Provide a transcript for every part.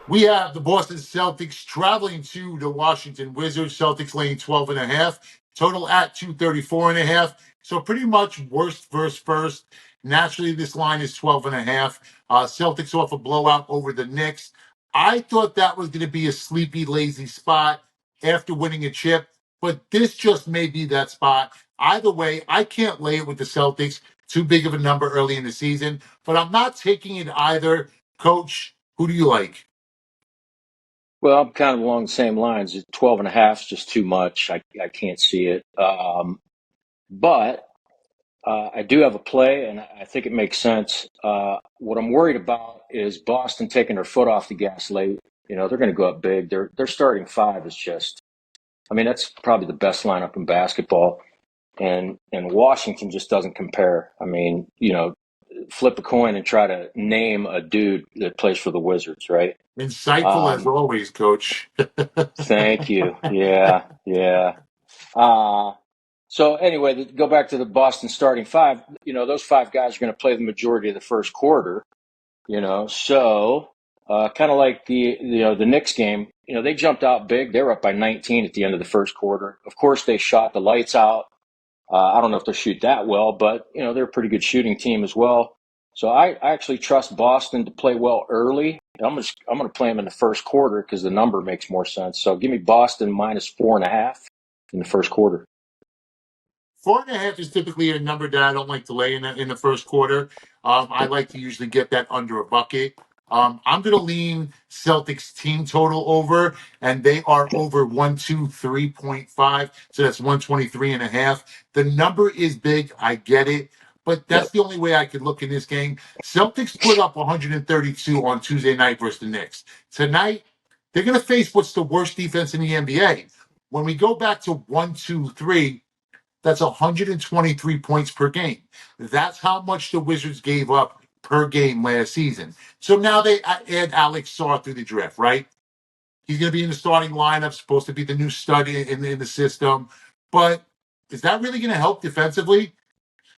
We have the Boston Celtics traveling to the Washington Wizards. Celtics laying 12.5. Total at 234.5. So pretty much worst versus first. Naturally, this line is 12.5. Celtics off a blowout over the Knicks. I thought that was going to be a sleepy, lazy spot after winning a chip, but this just may be that spot. Either way, I can't lay it with the Celtics. Too big of a number early in the season, but I'm not taking it either. Coach, who do you like? Well, I'm kind of along the same lines. 12 and a half is just too much. I can't see it. But I do have a play, and I think it makes sense. What I'm worried about is Boston taking their foot off the gas late. They're going to go up big. Their starting five is just, I mean, that's probably the best lineup in basketball. And Washington just doesn't compare. I mean, flip a coin and try to name a dude that plays for the Wizards, right? Insightful as Um, always, Coach. Thank you. Yeah, yeah. Uh, so anyway, go back to the Boston starting five. Those five guys are going to play the majority of the first quarter. So kind of like the Knicks game. They jumped out big. They were up by 19 at the end of the first quarter. Of course, they shot the lights out. I don't know if they'll shoot that well, but they're a pretty good shooting team as well. So I actually trust Boston to play well early. I'm going to play them in the first quarter because the number makes more sense. So give me Boston minus 4.5 in the first quarter. 4.5 is typically a number that I don't like to lay in the first quarter. I like to usually get that under a bucket. I'm going to lean Celtics team total over, and they are over 123.5. So that's 123.5. The number is big. I get it. But that's Yep. the only way I could look in this game. Celtics put up 132 on Tuesday night versus the Knicks. Tonight, they're going to face what's the worst defense in the NBA. When we go back to 1-2-3, that's 123 points per game. That's how much the Wizards gave up per game last season. So now they add Alex Sarr through the draft, right? He's going to be in the starting lineup, supposed to be the new stud in the system. But is that really going to help defensively?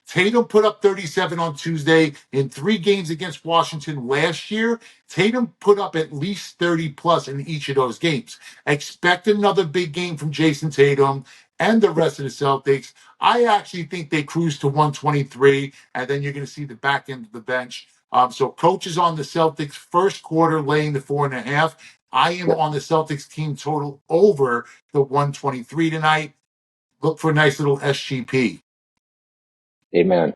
Tatum put up 37 on Tuesday in 3 games against Washington last year. Tatum put up at least 30 plus in each of those games. Expect another big game from Jason Tatum and the rest of the Celtics. I actually think they cruise to 123, and then you're going to see the back end of the bench. So coaches on the Celtics first quarter laying the 4.5. I am Yep. on the Celtics team total over the 123 tonight. Look for a nice little SGP. Amen.